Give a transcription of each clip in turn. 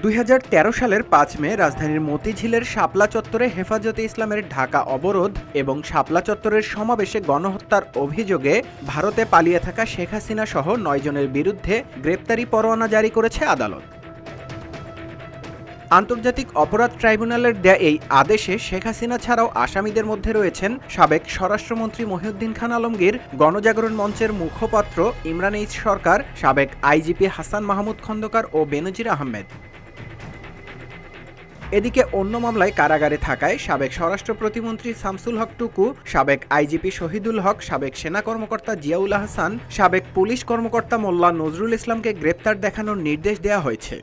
2013 সালের 5 মে রাজধানীর মতিঝিলের শাপলা চত্বরে হেফাজতে ইসলামের ঢাকা অবরোধ এবং শাপলা চত্বরের সমাবেশে গণহত্যার অভিযোগে ভারতে পালিয়ে থাকা শেখ হাসিনা সহ 9 জনের বিরুদ্ধে গ্রেপ্তারি পরোয়ানা জারি করেছে আদালত। আন্তর্জাতিক অপরাধ ট্রাইব্যুনালের দেয়া এই আদেশে শেখ হাসিনা ছাড়াও আসামিদের মধ্যে রয়েছেন সাবেক স্বরাষ্ট্রমন্ত্রী মহিউদ্দিন খান আলমগীর, গণজাগরণ মঞ্চের মুখপাত্র ইমরান এইচ সরকার, সাবেক আইজিপি হাসান মাহমুদ খন্দকার ও বেনজির আহমেদ। এদিকে অন্য মামলায় কারাগারে থাকায় সাবেক স্বরাষ্ট্র প্রতিমন্ত্রী শামসুল হক টুকু, সাবেক আইজিপি শহীদুল হক, সাবেক সেনা কর্মকর্তা জিয়াউল আহসান, সাবেক পুলিশ কর্মকর্তা মোল্লা নজরুল ইসলামকে গ্রেপ্তার দেখানোর নির্দেশ দেওয়া হয়েছে।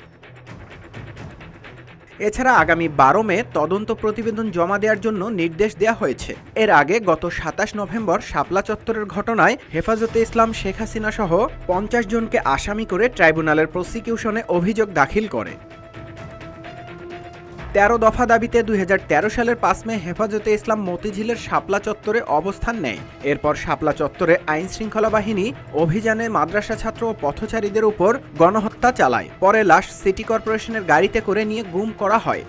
এছাড়া আগামী 12 মে তদন্ত প্রতিবেদন জমা দেওয়ার জন্য নির্দেশ দেওয়া হয়েছে। এর আগে গত 27 নভেম্বর শাপলা চত্বরের ঘটনায় হেফাজতে ইসলাম শেখ হাসিনা সহ 50 জনকে আসামি করে ট্রাইব্যুনালের প্রসিকিউশনে অভিযোগ দাখিল করে। 13 দফা দাবিতে 2013 সালের 5 মে হেফাজতে ইসলাম মতিঝিলের শাপলা চত্বরে অবস্থান নেয়। এরপর শাপলা চত্বরে আইন শৃঙ্খলা বাহিনী অভিযানে মাদ্রাসা ছাত্র ও পথচারীদের উপর গণহত্যা চালায়। পরে লাশ সিটি কর্পোরেশনের গাড়িতে করে নিয়ে গুম করা হয়।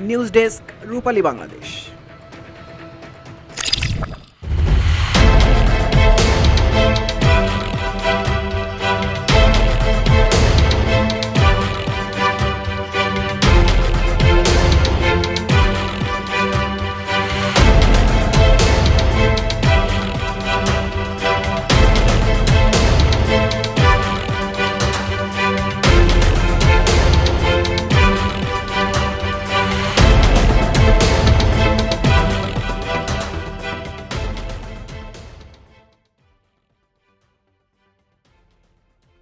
নিউজ ডেস্ক, রূপালী বাংলাদেশ।